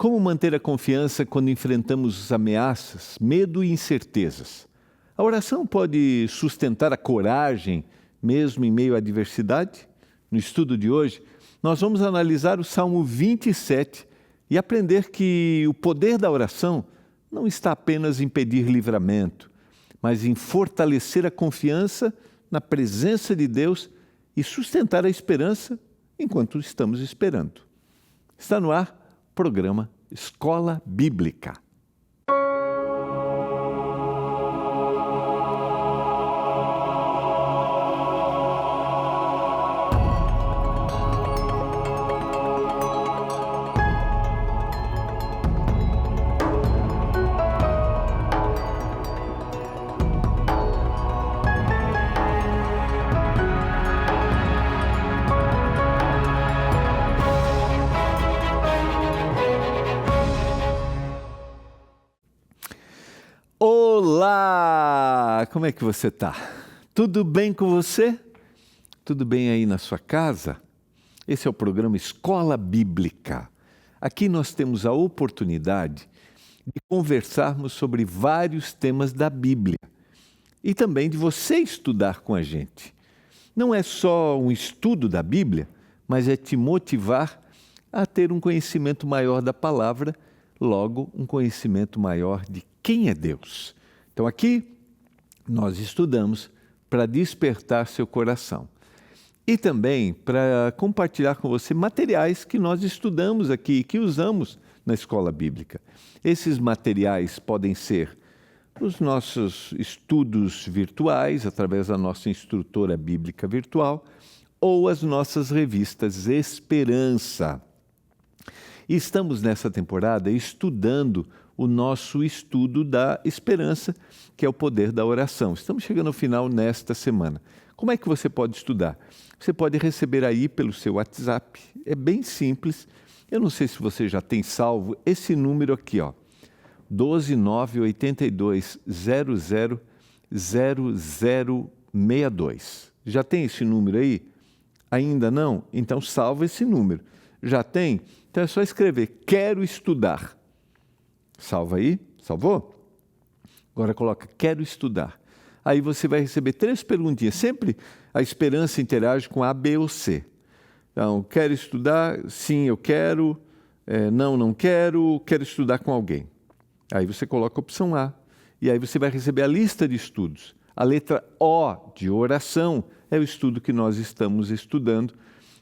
Como manter a confiança quando enfrentamos ameaças, medo e incertezas? A oração pode sustentar a coragem, mesmo em meio à adversidade? No estudo de hoje, nós vamos analisar o Salmo 27 e aprender que o poder da oração não está apenas em pedir livramento, mas em fortalecer a confiança na presença de Deus e sustentar a esperança enquanto estamos esperando. Está no ar o programa Escola Bíblica. Olá! Como é que você está? Tudo bem com você? Tudo bem aí na sua casa? Esse é o programa Escola Bíblica. Aqui nós temos a oportunidade de conversarmos sobre vários temas da Bíblia e também de você estudar com a gente. Não é só um estudo da Bíblia, mas é te motivar a ter um conhecimento maior da palavra, logo um conhecimento maior de quem é Deus. Então aqui nós estudamos para despertar seu coração e também para compartilhar com você materiais que nós estudamos aqui, que usamos na Escola Bíblica. Esses materiais podem ser os nossos estudos virtuais, através da nossa instrutora bíblica virtual, ou as nossas revistas Esperança. E estamos nessa temporada estudando o nosso estudo da esperança, que é o poder da oração. Estamos chegando ao final nesta semana. Como é que você pode estudar? Você pode receber aí pelo seu WhatsApp. É bem simples. Eu não sei se você já tem salvo esse número aqui, ó, 12982000062. Já tem esse número aí? Ainda não? Então salva esse número. Já tem? Então é só escrever, quero estudar. Salva aí, salvou? Agora coloca, quero estudar. Aí você vai receber 3 perguntinhas. Sempre a esperança interage com A, B ou C. Então, quero estudar? Sim, eu quero. Não, não quero. Quero estudar com alguém. Aí você coloca a opção A. E aí você vai receber a lista de estudos. A letra O de oração é o estudo que nós estamos estudando.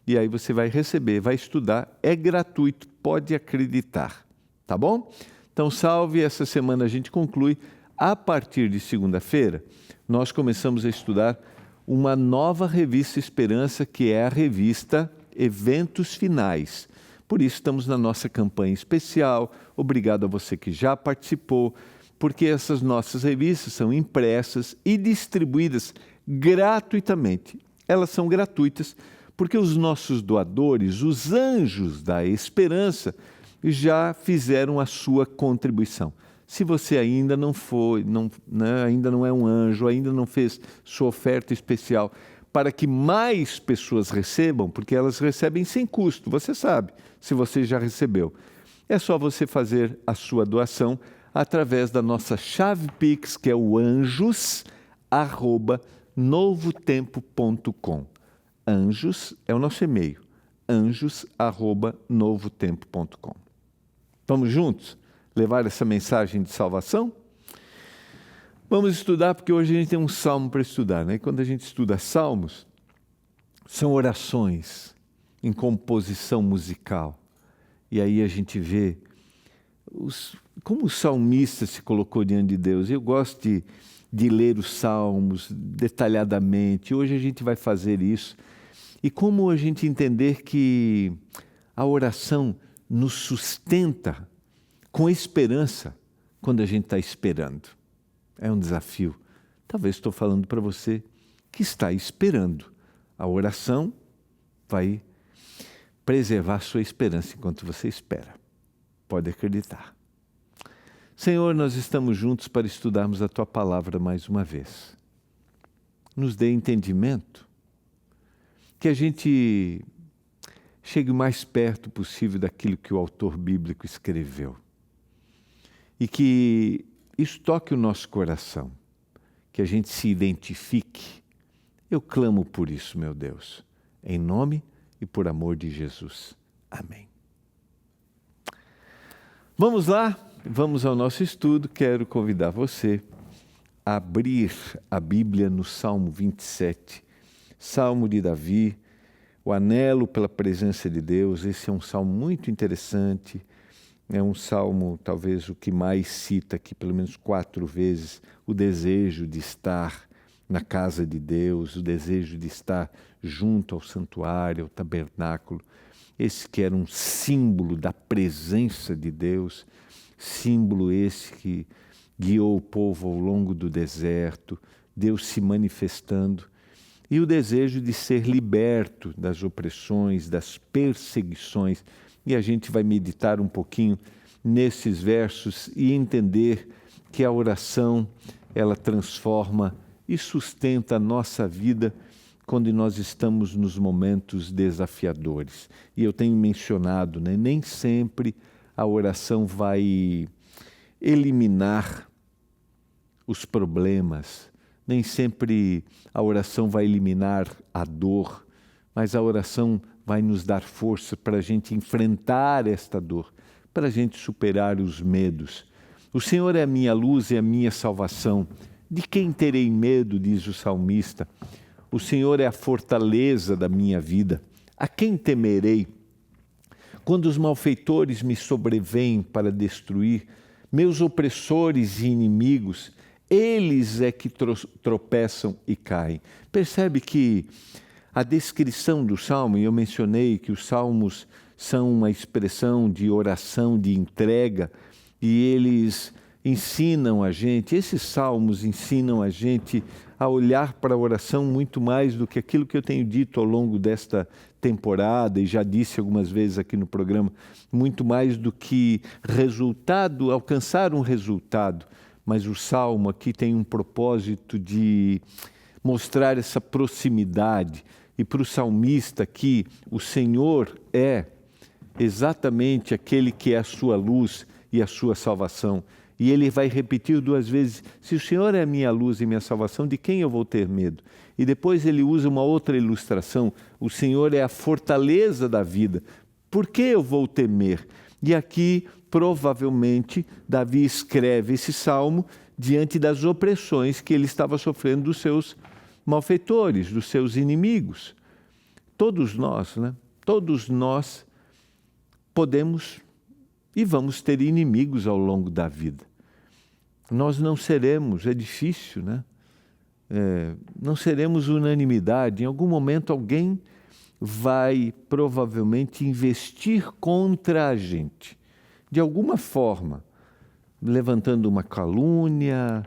E aí você vai receber, vai estudar. É gratuito, pode acreditar. Tá bom? Então, salve, essa semana a gente conclui. A partir de segunda-feira, nós começamos a estudar uma nova revista Esperança, que é a revista Eventos Finais. Por isso, estamos na nossa campanha especial. Obrigado a você que já participou, porque essas nossas revistas são impressas e distribuídas gratuitamente. Elas são gratuitas porque os nossos doadores, os anjos da esperança, já fizeram a sua contribuição. Se você ainda não foi, ainda não é um anjo, ainda não fez sua oferta especial para que mais pessoas recebam, porque elas recebem sem custo, você sabe, se você já recebeu. É só você fazer a sua doação através da nossa chave Pix, que é o anjos@novotempo.com. Anjos é o nosso e-mail, anjos@novotempo.com. Vamos juntos levar essa mensagem de salvação? Vamos estudar, porque hoje a gente tem um salmo para estudar, né? E quando a gente estuda salmos, são orações em composição musical. E aí a gente vê como o salmista se colocou diante de Deus. Eu gosto de ler os salmos detalhadamente. Hoje a gente vai fazer isso. E como a gente entender que a oração nos sustenta com esperança quando a gente está esperando. É um desafio. Talvez estou falando para você que está esperando. A oração vai preservar a sua esperança enquanto você espera. Pode acreditar. Senhor, nós estamos juntos para estudarmos a Tua palavra mais uma vez. Nos dê entendimento, que a gente chegue o mais perto possível daquilo que o autor bíblico escreveu. E que isso toque o nosso coração, que a gente se identifique. Eu clamo por isso, meu Deus, em nome e por amor de Jesus. Amém. Vamos lá, vamos ao nosso estudo. Quero convidar você a abrir a Bíblia no Salmo 27, Salmo de Davi, o anelo pela presença de Deus. Esse é um salmo muito interessante, é um salmo talvez o que mais cita aqui, pelo menos 4 vezes, o desejo de estar na casa de Deus, o desejo de estar junto ao santuário, ao tabernáculo. Esse que era um símbolo da presença de Deus, símbolo esse que guiou o povo ao longo do deserto, Deus se manifestando, e o desejo de ser liberto das opressões, das perseguições. E a gente vai meditar um pouquinho nesses versos e entender que a oração, ela transforma e sustenta a nossa vida quando nós estamos nos momentos desafiadores. E eu tenho mencionado, nem sempre a oração vai eliminar os problemas, nem sempre a oração vai eliminar a dor, mas a oração vai nos dar força para a gente enfrentar esta dor, para a gente superar os medos. O Senhor é a minha luz e a minha salvação. De quem terei medo, diz o salmista. O Senhor é a fortaleza da minha vida. A quem temerei? Quando os malfeitores me sobrevêm para destruir, meus opressores e inimigos, eles é que tropeçam e caem. Percebe que a descrição do Salmo, e eu mencionei que os Salmos são uma expressão de oração, de entrega, e eles ensinam a gente, esses Salmos ensinam a gente a olhar para a oração muito mais do que aquilo que eu tenho dito ao longo desta temporada, e já disse algumas vezes aqui no programa, muito mais do que resultado, alcançar um resultado. Mas o Salmo aqui tem um propósito de mostrar essa proximidade. E para o salmista aqui, o Senhor é exatamente aquele que é a sua luz e a sua salvação. E ele vai repetir 2 vezes, se o Senhor é a minha luz e minha salvação, de quem eu vou ter medo? E depois ele usa uma outra ilustração, o Senhor é a fortaleza da vida, por que eu vou temer? E aqui, provavelmente, Davi escreve esse salmo diante das opressões que ele estava sofrendo dos seus malfeitores, dos seus inimigos. Todos nós, Todos nós podemos e vamos ter inimigos ao longo da vida. Nós não seremos, é difícil, não seremos unanimidade. Em algum momento alguém vai provavelmente investir contra a gente, de alguma forma, levantando uma calúnia,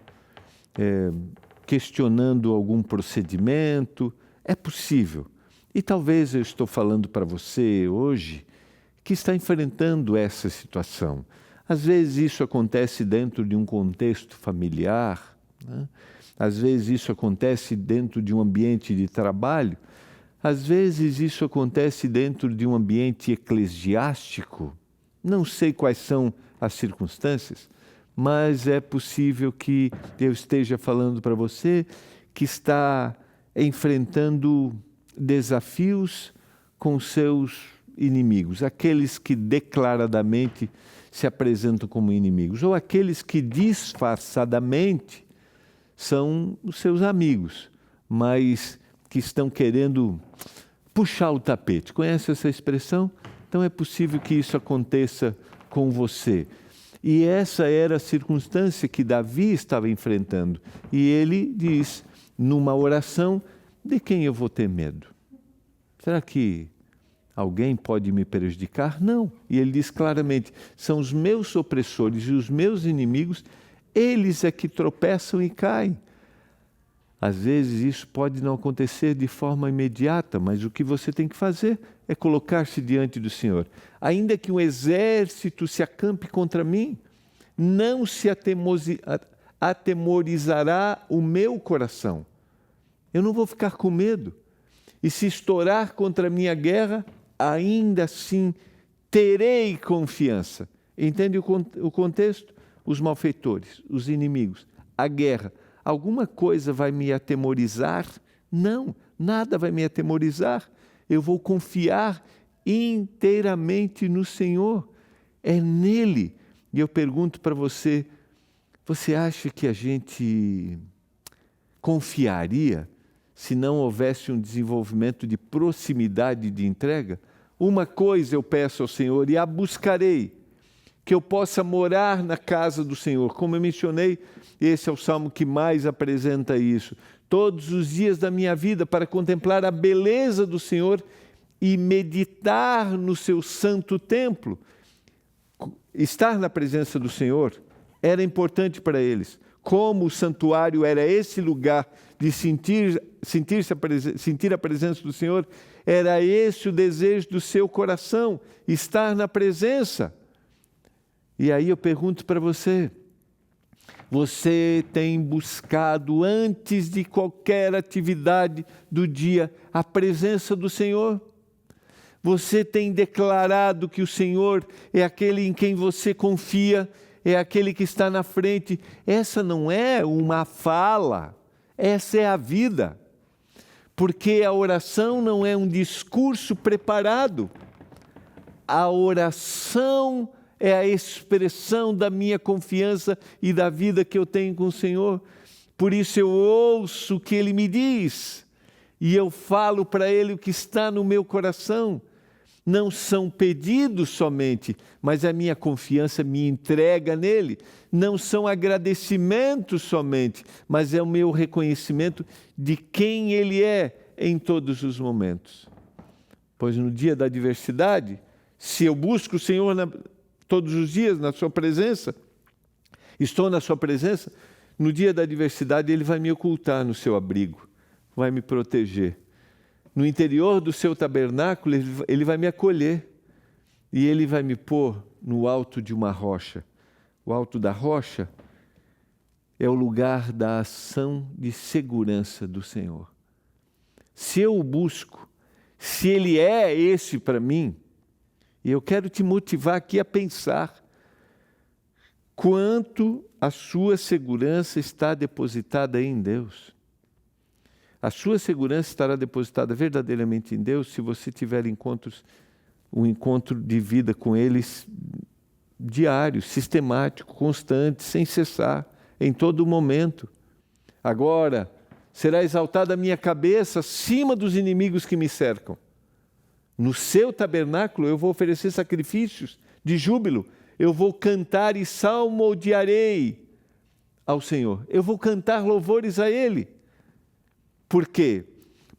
questionando algum procedimento. É possível. E talvez eu estou falando para você hoje que está enfrentando essa situação. Às vezes isso acontece dentro de um contexto familiar, Às vezes isso acontece dentro de um ambiente de trabalho, às vezes isso acontece dentro de um ambiente eclesiástico. Não sei quais são as circunstâncias, mas é possível que eu esteja falando para você que está enfrentando desafios com seus inimigos, aqueles que declaradamente se apresentam como inimigos, ou aqueles que disfarçadamente são os seus amigos, mas que estão querendo puxar o tapete. Conhece essa expressão? Então é possível que isso aconteça com você. E essa era a circunstância que Davi estava enfrentando. E ele diz, numa oração, de quem eu vou ter medo? Será que alguém pode me prejudicar? Não. E ele diz claramente, são os meus opressores e os meus inimigos, eles é que tropeçam e caem. Às vezes isso pode não acontecer de forma imediata, mas o que você tem que fazer é colocar-se diante do Senhor. Ainda que um exército se acampe contra mim, não se atemorizará o meu coração. Eu não vou ficar com medo. E se estourar contra a minha guerra, ainda assim terei confiança. Entende o contexto? Os malfeitores, os inimigos, a guerra. Alguma coisa vai me atemorizar? Não, nada vai me atemorizar. Eu vou confiar inteiramente no Senhor. É nele. E eu pergunto para você, você acha que a gente confiaria se não houvesse um desenvolvimento de proximidade de entrega? Uma coisa eu peço ao Senhor e a buscarei, que eu possa morar na casa do Senhor. Como eu mencionei, esse é o salmo que mais apresenta isso. Todos os dias da minha vida, para contemplar a beleza do Senhor e meditar no seu santo templo. Estar na presença do Senhor era importante para eles. Como o santuário era esse lugar de sentir a presença do Senhor, era esse o desejo do seu coração, estar na presença. E aí eu pergunto para você, você tem buscado antes de qualquer atividade do dia a presença do Senhor? Você tem declarado que o Senhor é aquele em quem você confia, é aquele que está na frente? Essa não é uma fala, essa é a vida. Porque a oração não é um discurso preparado. A oração é a expressão da minha confiança e da vida que eu tenho com o Senhor. Por isso eu ouço o que Ele me diz e eu falo para Ele o que está no meu coração. Não são pedidos somente, mas a minha confiança me entrega nele. Não são agradecimentos somente, mas é o meu reconhecimento de quem Ele é em todos os momentos. Pois no dia da adversidade, se eu busco o Senhor todos os dias na sua presença, estou na sua presença, no dia da adversidade Ele vai me ocultar no seu abrigo, vai me proteger. No interior do seu tabernáculo, Ele vai me acolher e Ele vai me pôr no alto de uma rocha. O alto da rocha é o lugar da ação de segurança do Senhor. Se eu o busco, se Ele é esse para mim, e eu quero te motivar aqui a pensar quanto a sua segurança está depositada em Deus. A sua segurança estará depositada verdadeiramente em Deus se você tiver um encontro de vida com Eles diário, sistemático, constante, sem cessar, em todo momento. Agora, será exaltada a minha cabeça acima dos inimigos que me cercam. No seu tabernáculo eu vou oferecer sacrifícios de júbilo, eu vou cantar e salmodiarei ao Senhor. Eu vou cantar louvores a Ele. Por quê?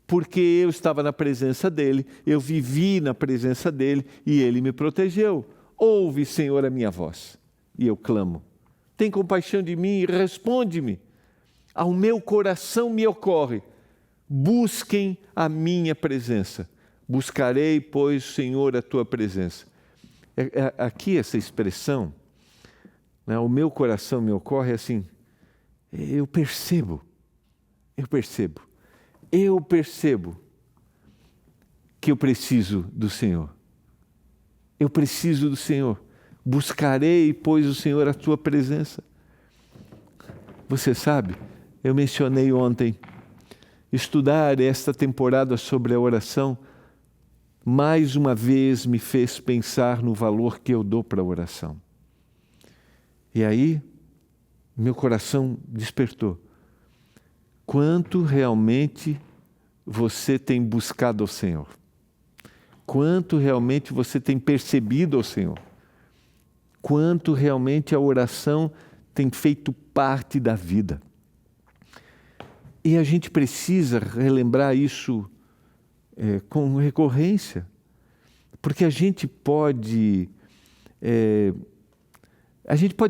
Porque eu estava na presença dEle, eu vivi na presença dEle e Ele me protegeu. Ouve, Senhor, a minha voz. E eu clamo. Tem compaixão de mim e responde-me. Ao meu coração me ocorre. Busquem a minha presença. Buscarei, pois, Senhor, a tua presença. Aqui essa expressão, né, o meu coração me ocorre assim, eu percebo que eu preciso do Senhor. Eu preciso do Senhor. Buscarei, pois, o Senhor a tua presença. Você sabe, eu mencionei ontem, estudar esta temporada sobre a oração, mais uma vez me fez pensar no valor que eu dou para a oração. E aí, meu coração despertou. Quanto realmente você tem buscado ao Senhor? Quanto realmente você tem percebido ao Senhor? Quanto realmente a oração tem feito parte da vida? E a gente precisa relembrar isso com recorrência, porque a gente pode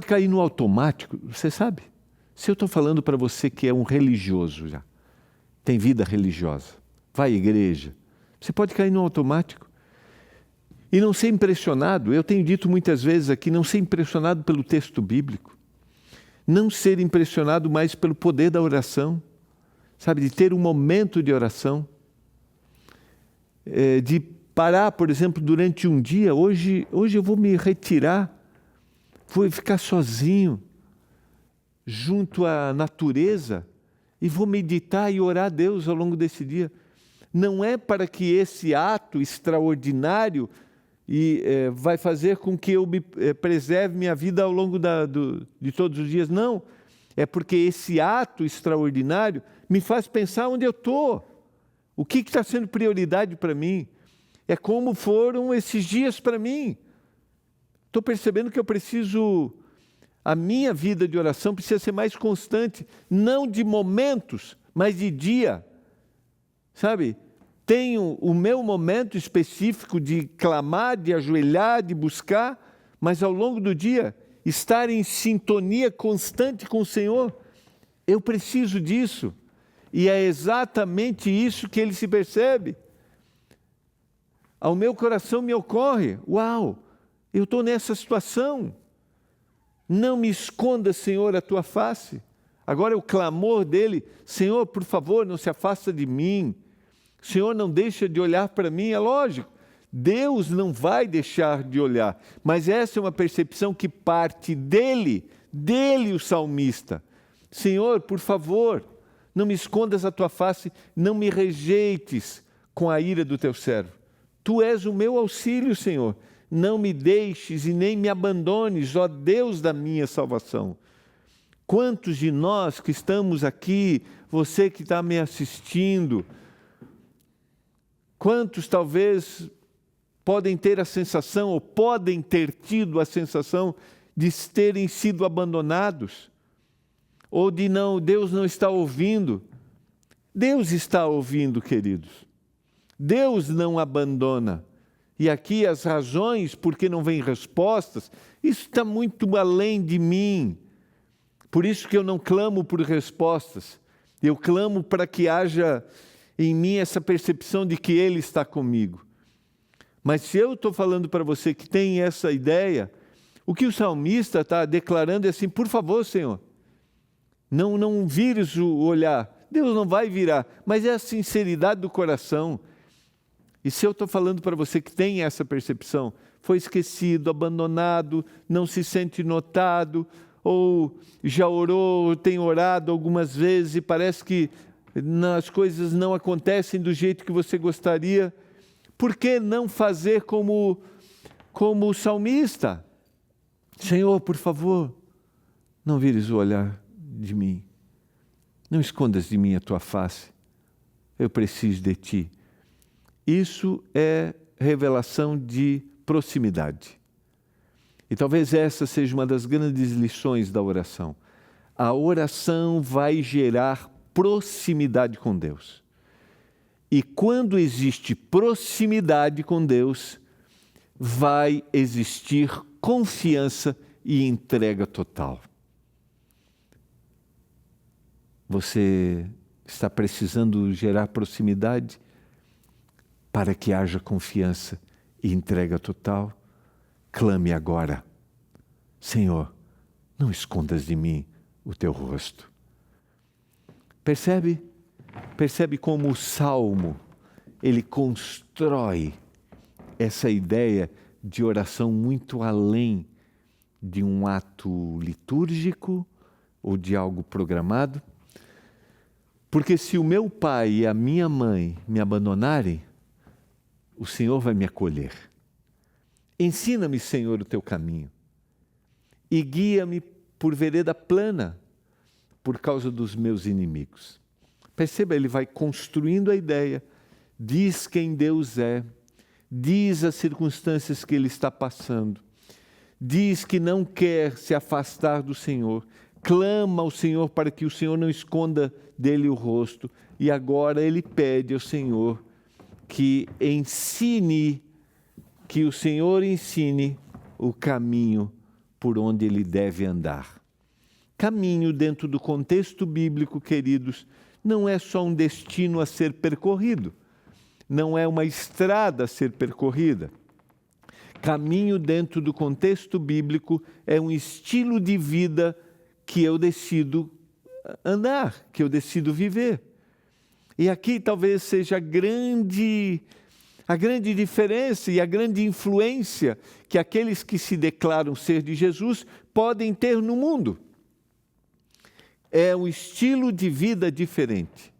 cair no automático, você sabe? Se eu estou falando para você que é um religioso já, tem vida religiosa, vai à igreja, você pode cair no automático e não ser impressionado. Eu tenho dito muitas vezes aqui, não ser impressionado pelo texto bíblico, não ser impressionado mais pelo poder da oração, sabe, de ter um momento de oração, de parar, por exemplo, durante um dia, hoje eu vou me retirar, vou ficar sozinho, junto à natureza, e vou meditar e orar a Deus ao longo desse dia. Não é para que esse ato extraordinário vai fazer com que eu preserve minha vida ao longo de todos os dias, não. É porque esse ato extraordinário me faz pensar onde eu estou, o que está sendo prioridade para mim. É como foram esses dias para mim. Estou percebendo que a minha vida de oração precisa ser mais constante, não de momentos, mas de dia. Sabe? Tenho o meu momento específico de clamar, de ajoelhar, de buscar, mas ao longo do dia, estar em sintonia constante com o Senhor. Eu preciso disso. E é exatamente isso que ele se percebe. Ao meu coração me ocorre, uau, eu estou nessa situação. Não me esconda, Senhor, a tua face. Agora é o clamor dele, Senhor, por favor, não se afasta de mim. Senhor, não deixa de olhar para mim. É lógico, Deus não vai deixar de olhar. Mas essa é uma percepção que parte dele o salmista. Senhor, por favor, não me escondas a tua face, não me rejeites com a ira do teu servo. Tu és o meu auxílio, Senhor. Não me deixes e nem me abandones, ó Deus da minha salvação. Quantos de nós que estamos aqui, você que está me assistindo, quantos talvez podem ter a sensação, ou podem ter tido a sensação de terem sido abandonados, ou de Deus não está ouvindo. Deus está ouvindo, queridos. Deus não abandona. E aqui as razões por que não vêm respostas, isso está muito além de mim. Por isso que eu não clamo por respostas. Eu clamo para que haja em mim essa percepção de que Ele está comigo. Mas se eu estou falando para você que tem essa ideia, o que o salmista está declarando é assim, por favor, Senhor, não vires o olhar. Deus não vai virar, mas é a sinceridade do coração. E se eu estou falando para você que tem essa percepção, foi esquecido, abandonado, não se sente notado, ou já orou, tem orado algumas vezes e parece que as coisas não acontecem do jeito que você gostaria, por que não fazer como o salmista? Senhor, por favor, não vires o olhar de mim, não escondas de mim a tua face, eu preciso de ti. Isso é revelação de proximidade. E talvez essa seja uma das grandes lições da oração. A oração vai gerar proximidade com Deus. E quando existe proximidade com Deus, vai existir confiança e entrega total. Você está precisando gerar proximidade para que haja confiança e entrega total? Clame agora. Senhor, não escondas de mim o teu rosto. Percebe? Percebe como o Salmo, ele constrói essa ideia de oração muito além de um ato litúrgico ou de algo programado? Porque se o meu pai e a minha mãe me abandonarem, o Senhor vai me acolher. Ensina-me, Senhor, o teu caminho e guia-me por vereda plana por causa dos meus inimigos. Perceba, ele vai construindo a ideia, diz quem Deus é, diz as circunstâncias que ele está passando, diz que não quer se afastar do Senhor, clama ao Senhor para que o Senhor não esconda dele o rosto, e agora ele pede ao Senhor que o Senhor ensine o caminho por onde ele deve andar. Caminho, dentro do contexto bíblico, queridos, não é só um destino a ser percorrido, não é uma estrada a ser percorrida. Caminho, dentro do contexto bíblico, é um estilo de vida que eu decido andar, que eu decido viver. E aqui talvez seja A grande diferença e a grande influência que aqueles que se declaram ser de Jesus podem ter no mundo é um estilo de vida diferente.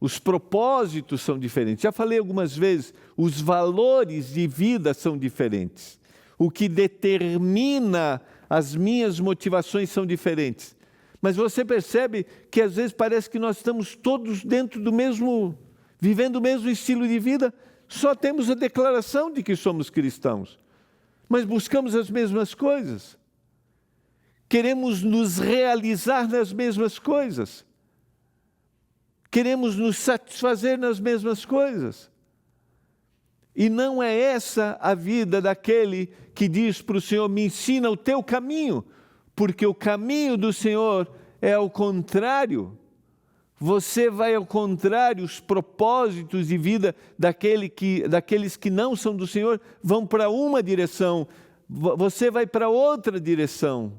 Os propósitos são diferentes. Já falei algumas vezes, os valores de vida são diferentes. O que determina as minhas motivações são diferentes. Mas você percebe que às vezes parece que nós estamos todos dentro do mesmo, vivendo o mesmo estilo de vida, só temos a declaração de que somos cristãos, mas buscamos as mesmas coisas. Queremos nos realizar nas mesmas coisas. Queremos nos satisfazer nas mesmas coisas. E não é essa a vida daquele que diz para o Senhor, me ensina o teu caminho, porque o caminho do Senhor é ao contrário. Você vai ao contrário, os propósitos de vida daqueles que não são do Senhor vão para uma direção, você vai para outra direção.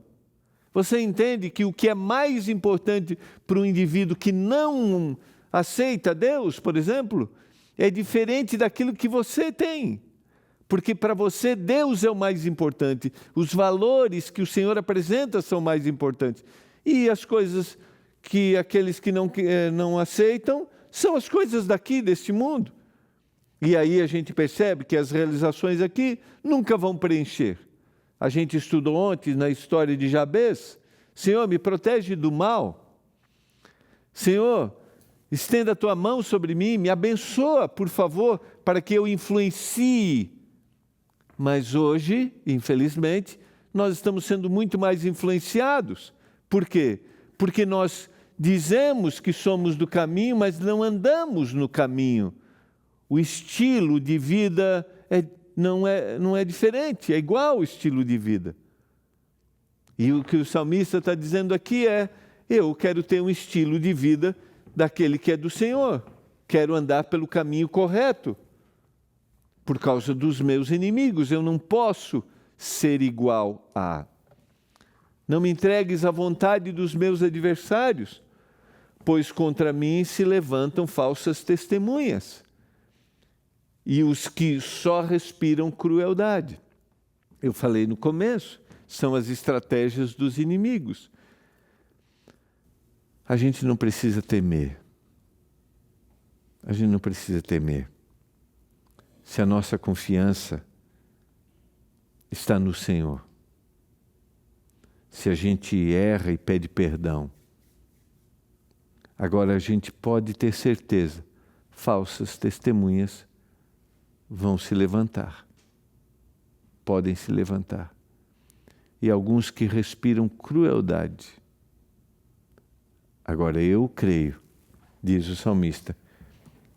Você entende que o que é mais importante para um indivíduo que não aceita Deus, por exemplo, é diferente daquilo que você tem. Porque para você Deus é o mais importante, os valores que o Senhor apresenta são mais importantes. E as coisas que aqueles que não aceitam são as coisas daqui, deste mundo. E aí a gente percebe que as realizações aqui nunca vão preencher. A gente estudou ontem na história de Jabez, Senhor, me protege do mal. Senhor, estenda a tua mão sobre mim, me abençoa, por favor, para que eu influencie. Mas hoje, infelizmente, nós estamos sendo muito mais influenciados. Por quê? Porque nós dizemos que somos do caminho, mas não andamos no caminho. O estilo de vida não é diferente, é igual o estilo de vida. E o que o salmista está dizendo aqui é, eu quero ter um estilo de vida daquele que é do Senhor. Quero andar pelo caminho correto. Por causa dos meus inimigos, eu não posso ser igual a. Não me entregues à vontade dos meus adversários, pois contra mim se levantam falsas testemunhas. E os que só respiram crueldade. Eu falei no começo, são as estratégias dos inimigos. A gente não precisa temer. A gente não precisa temer. Se a nossa confiança está no Senhor. Se a gente erra e pede perdão. Agora a gente pode ter certeza, falsas testemunhas vão se levantar. Podem se levantar. E alguns que respiram crueldade. Agora eu creio, diz o salmista,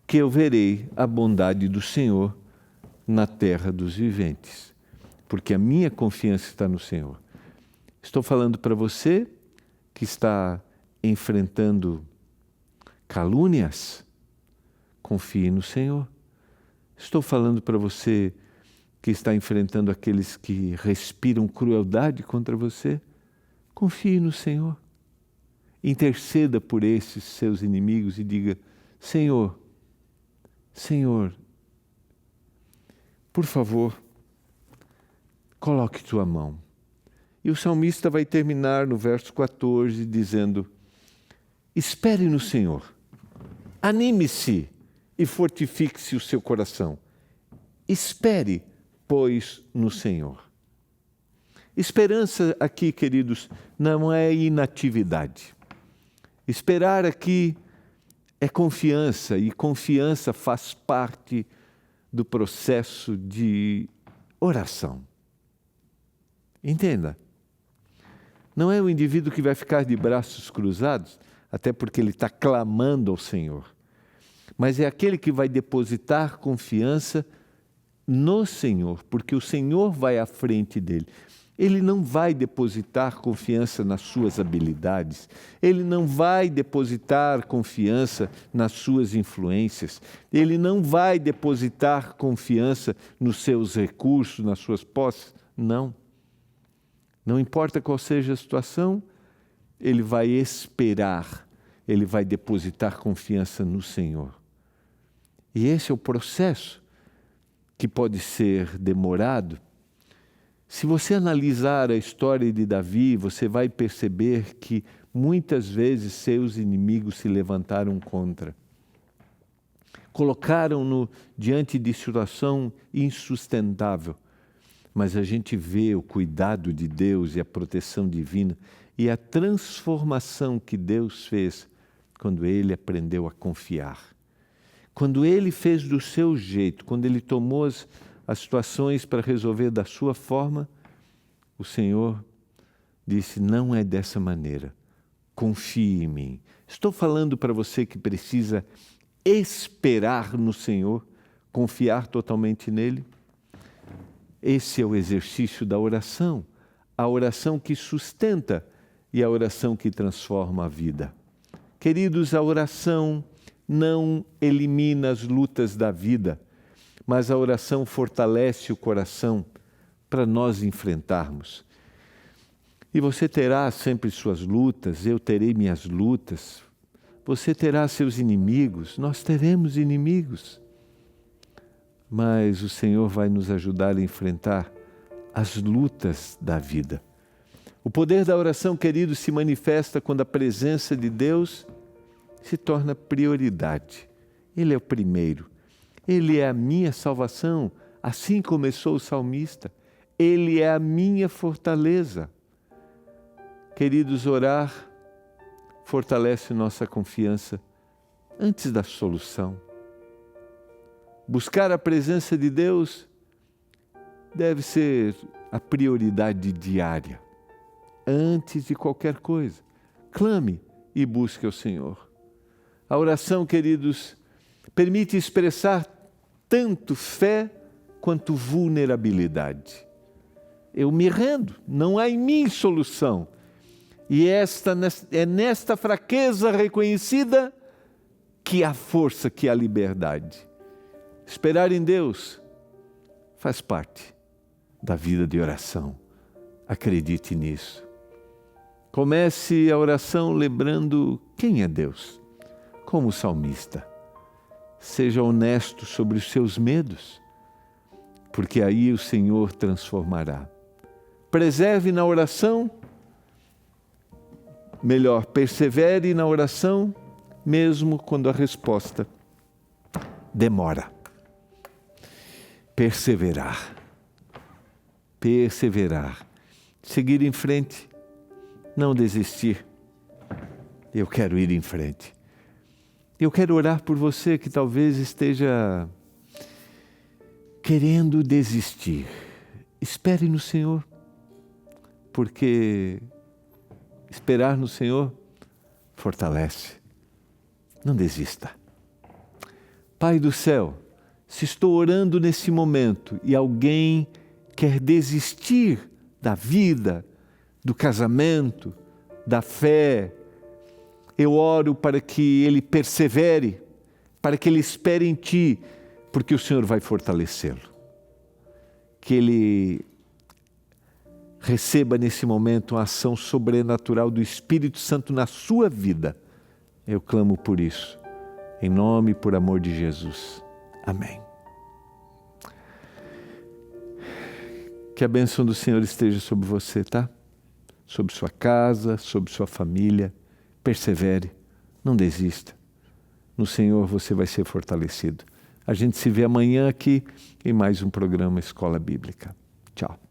que eu verei a bondade do Senhor na terra dos viventes, porque a minha confiança está no Senhor. Estou falando para você que está enfrentando calúnias, confie no Senhor. Estou falando para você que está enfrentando aqueles que respiram crueldade contra você, confie no Senhor. Interceda por esses seus inimigos e diga, Senhor, por favor, coloque tua mão. E o salmista vai terminar no verso 14 dizendo, espere no Senhor, anime-se e fortifique-se o seu coração. Espere, pois, no Senhor. Esperança aqui, queridos, não é inatividade. Esperar aqui é confiança, e confiança faz parte do processo de oração. Entenda, não é o indivíduo que vai ficar de braços cruzados, até porque ele está clamando ao Senhor, mas é aquele que vai depositar confiança no Senhor, porque o Senhor vai à frente dele. Ele não vai depositar confiança nas suas habilidades, ele não vai depositar confiança nas suas influências, ele não vai depositar confiança nos seus recursos, nas suas posses, não. Não importa qual seja a situação, ele vai esperar, ele vai depositar confiança no Senhor. E esse é o processo que pode ser demorado, se você analisar a história de Davi, você vai perceber que muitas vezes seus inimigos se levantaram contra. Colocaram-no diante de situação insustentável. Mas a gente vê o cuidado de Deus e a proteção divina e a transformação que Deus fez quando ele aprendeu a confiar. Quando ele fez do seu jeito, quando ele tomou as situações para resolver da sua forma, o Senhor disse, não é dessa maneira, confie em mim. Estou falando para você que precisa esperar no Senhor, confiar totalmente nele. Esse é o exercício da oração, a oração que sustenta e a oração que transforma a vida. Queridos, a oração não elimina as lutas da vida, mas a oração fortalece o coração para nós enfrentarmos. E você terá sempre suas lutas, eu terei minhas lutas, você terá seus inimigos, nós teremos inimigos. Mas o Senhor vai nos ajudar a enfrentar as lutas da vida. O poder da oração, querido, se manifesta quando a presença de Deus se torna prioridade. Ele é o primeiro. Ele é a minha salvação, assim começou o salmista. Ele é a minha fortaleza. Queridos, orar fortalece nossa confiança antes da solução. Buscar a presença de Deus deve ser a prioridade diária. Antes de qualquer coisa, clame e busque o Senhor. A oração, queridos, permite expressar tanto fé quanto vulnerabilidade. Eu me rendo, não há em mim solução. E é nesta fraqueza reconhecida que há força, que há liberdade. Esperar em Deus faz parte da vida de oração. Acredite nisso. Comece a oração lembrando quem é Deus, como o salmista. Seja honesto sobre os seus medos, porque aí o Senhor transformará. Preserve na oração, melhor, persevere na oração, mesmo quando a resposta demora. Perseverar, seguir em frente, não desistir. Eu quero ir em frente. Eu quero orar por você que talvez esteja querendo desistir. Espere no Senhor, porque esperar no Senhor fortalece. Não desista. Pai do céu, se estou orando nesse momento e alguém quer desistir da vida, do casamento, da fé, eu oro para que ele persevere, para que ele espere em Ti, porque o Senhor vai fortalecê-lo. Que ele receba nesse momento uma ação sobrenatural do Espírito Santo na sua vida. Eu clamo por isso, em nome e por amor de Jesus. Amém. Que a bênção do Senhor esteja sobre você, tá? Sobre sua casa, sobre sua família. Persevere, não desista. No Senhor você vai ser fortalecido. A gente se vê amanhã aqui em mais um programa Escola Bíblica. Tchau.